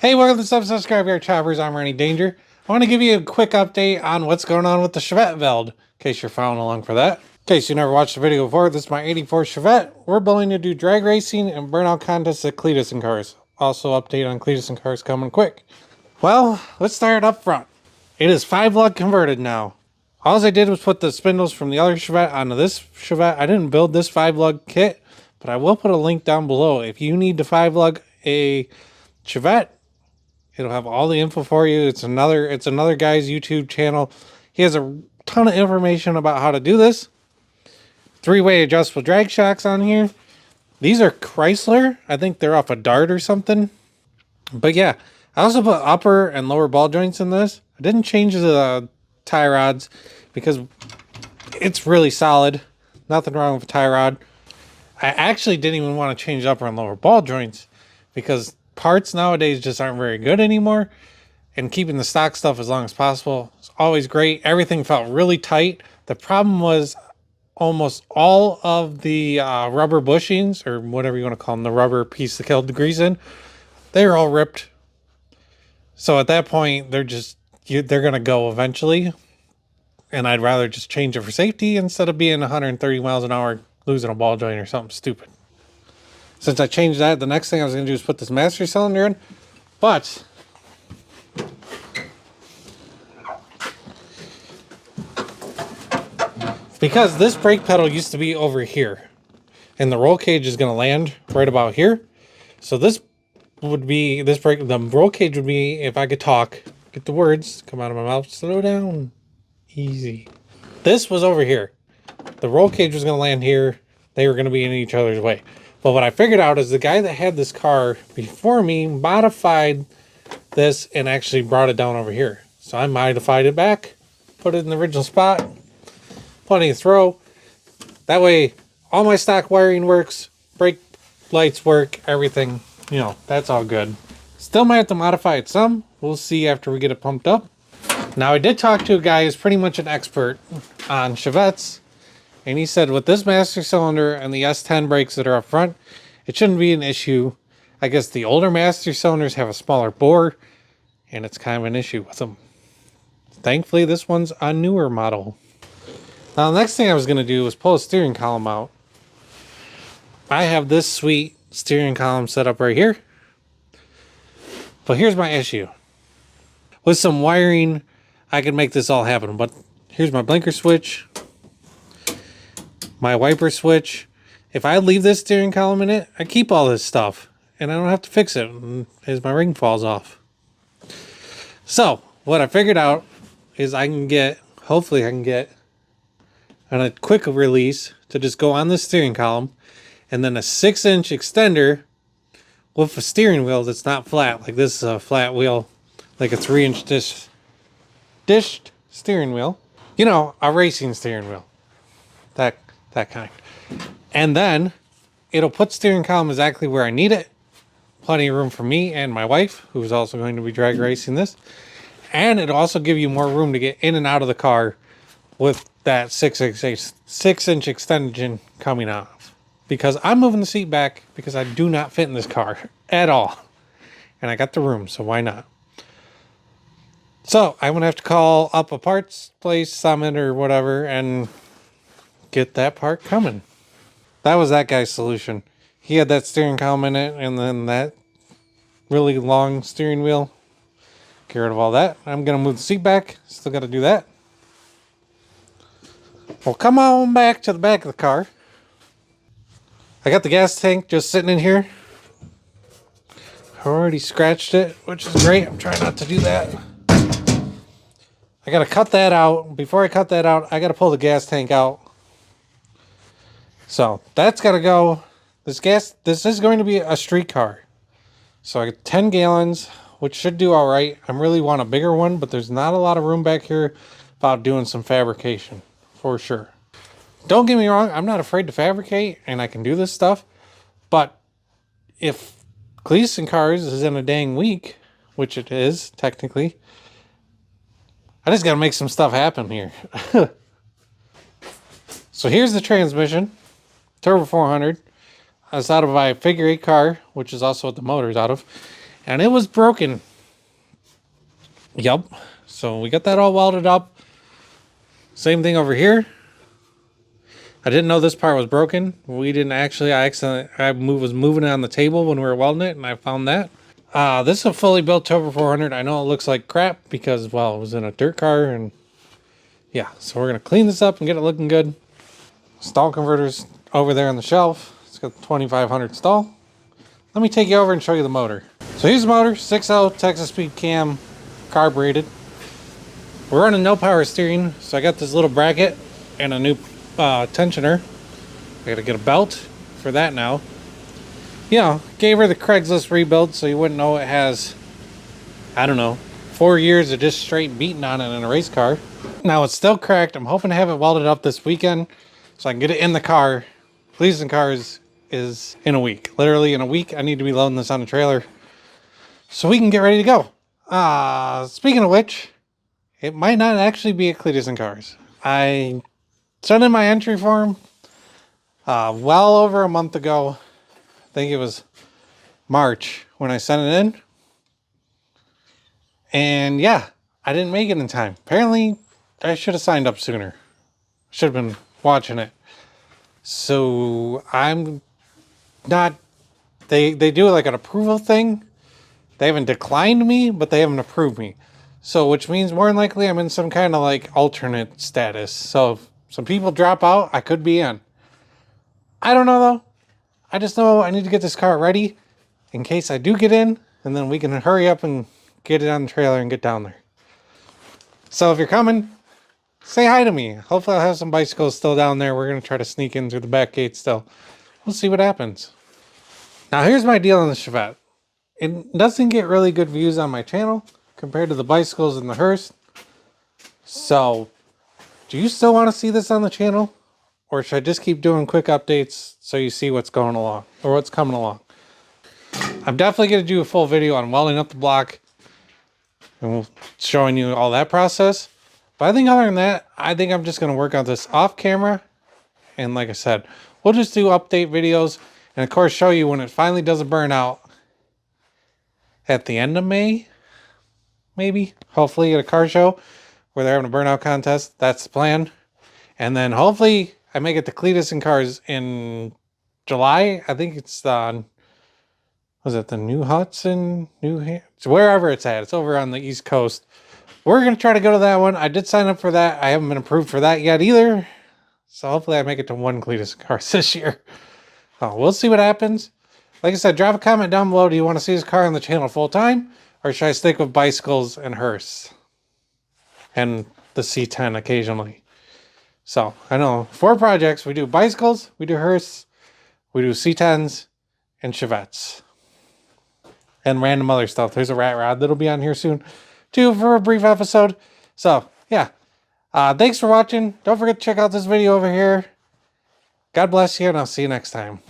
Hey, welcome to Subscribe Your Choppers. I'm Randy Danger. I want to give you a quick update on what's going on with the Chevette build, in case you're following along for that. In case you never watched the video before, this is my 84 Chevette. We're building to do drag racing and burnout contests at Cleetus and Cars. Also, update on Cleetus and Cars coming quick. Well, let's start up front. It is 5-lug converted now. All I did was put the spindles from the other Chevette onto this Chevette. I didn't build this 5-lug kit, but I will put a link down below. If you need to 5-lug a Chevette, it'll have all the info for you. It's another guy's YouTube channel. He has a ton of information about how to do this. 3-way adjustable drag shocks on here. These are Chrysler. I think they're off a Dart or something. But yeah, I also put upper and lower ball joints in this. I didn't change the tie rods because it's really solid. Nothing wrong with the tie rod. I actually didn't even want to change upper and lower ball joints because parts nowadays just aren't very good anymore, and keeping the stock stuff as long as possible is always great. Everything felt really tight. The problem was almost all of the rubber bushings, or whatever you want to call them, the rubber piece that held the grease in, they're all ripped. So at that point, they're gonna go eventually, and I'd rather just change it for safety instead of being 130 miles an hour losing a ball joint or something stupid. Since I changed that, the next thing I was going to do is put this master cylinder in. But because this brake pedal used to be over here, and the roll cage is going to land right about here. So the roll cage would be, if I could talk, get the words come out of my mouth, slow down, easy. This was over here. The roll cage was going to land here. They were going to be in each other's way. But what I figured out is the guy that had this car before me modified this and actually brought it down over here. So I modified it back, put it in the original spot, plenty of throw. That way, all my stock wiring works, brake lights work, everything, that's all good. Still might have to modify it some. We'll see after we get it pumped up. Now, I did talk to a guy who's pretty much an expert on Chevettes. And he said with this master cylinder and the S10 brakes that are up front, it shouldn't be an issue. I guess the older master cylinders have a smaller bore, and it's kind of an issue with them. Thankfully, this one's a newer model. Now, the next thing I was going to do was pull a steering column out. I have this sweet steering column set up right here. But here's my issue. With some wiring, I could make this all happen. But here's my blinker switch. My wiper switch. If I leave this steering column in it, I keep all this stuff and I don't have to fix it as my ring falls off. So what I figured out is hopefully I can get on a quick release to just go on the steering column, and then a 6-inch extender with a steering wheel that's not flat. Like this is a flat wheel, like a 3-inch dished steering wheel. A racing steering wheel. That kind. And then it'll put steering column exactly where I need it. Plenty of room for me and my wife, who's also going to be drag racing this. And it'll also give you more room to get in and out of the car with that 6-inch extension coming off. Because I'm moving the seat back because I do not fit in this car at all. And I got the room, so why not? So I'm going to have to call up a parts place, Summit or whatever, and get that part coming. That was that guy's solution. He had that steering column in it, and then that really long steering wheel. Get rid of all that. I'm going to move the seat back. Still got to do that. Well, come on back to the back of the car. I got the gas tank just sitting in here. I already scratched it, which is great. I'm trying not to do that. I got to cut that out. Before I cut that out, I got to pull the gas tank out. So that's got to go. This is going to be a street car. So I get 10 gallons, which should do all right. I really want a bigger one, but there's not a lot of room back here about doing some fabrication for sure. Don't get me wrong. I'm not afraid to fabricate and I can do this stuff. But if Cleetus and Cars is in a dang week, which it is technically, I just got to make some stuff happen here. So here's the transmission. Turbo 400. It's out of my figure 8 car, which is also what the motor's out of. and it was broken. Yup. So we got that all welded up. Same thing over here. I didn't know this part was broken. We didn't actually, was moving it on the table when we were welding it, and I found that. This is a fully built Turbo 400. I know it looks like crap because, well, it was in a dirt car, and yeah. So we're going to clean this up and get it looking good. Stall converter's over there on the shelf. It's got the 2500 stall. Let me take you over and show you the motor. So here's the motor, 6.0 Texas speed cam, carbureted. We're running no power steering, so I got this little bracket and a new tensioner. I gotta get a belt for that now. You know, gave her the Craigslist rebuild so you wouldn't know it has, I don't know, 4 years of just straight beating on it in a race car. Now it's still cracked. I'm hoping to have it welded up this weekend so I can get it in the car. Cleetus and Cars is in a week. Literally in a week, I need to be loading this on a trailer so we can get ready to go. Speaking of which, it might not actually be a Cleetus and Cars. I sent in my entry form well over a month ago. I think it was March when I sent it in. And yeah, I didn't make it in time. Apparently, I should have signed up sooner. Should have been watching it. So I'm not, they do like an approval thing. They haven't declined me, but they haven't approved me. So, which means more than likely I'm in some kind of like alternate status. So if some people drop out, I could be in. I don't know though. I just know I need to get this car ready in case I do get in, and then we can hurry up and get it on the trailer and get down there. So if you're coming, say hi to me. Hopefully I'll have some bicycles still down there. We're going to try to sneak in through the back gate still. We'll see what happens. Now here's my deal on the Chevette. It doesn't get really good views on my channel compared to the bicycles and the hearse. So, do you still want to see this on the channel? Or should I just keep doing quick updates so you see what's going along or what's coming along? I'm definitely going to do a full video on welding up the block and showing you all that process. But I think other than that, I think I'm just going to work on this off camera. And like I said, we'll just do update videos and of course show you when it finally does a burnout at the end of May, maybe, hopefully at a car show where they're having a burnout contest. That's the plan. And then hopefully I make it to Cleetus and Cars in July. I think it's on, was it the New Hudson? It's wherever it's at. It's over on the East Coast. We're going to try to go to that one. I did sign up for that. I haven't been approved for that yet either. So hopefully I make it to one Cleetus and Cars this year. We'll see what happens. Like I said, drop a comment down below. Do you want to see this car on the channel full time? Or should I stick with bicycles and hearse? And the C10 occasionally. So, I know 4 projects. We do bicycles, we do hearse, we do C10s, and Chevettes. And random other stuff. There's a rat rod that'll be on here soon, too, for a brief episode. So, yeah. Thanks for watching. Don't forget to check out this video over here. God bless you, and I'll see you next time.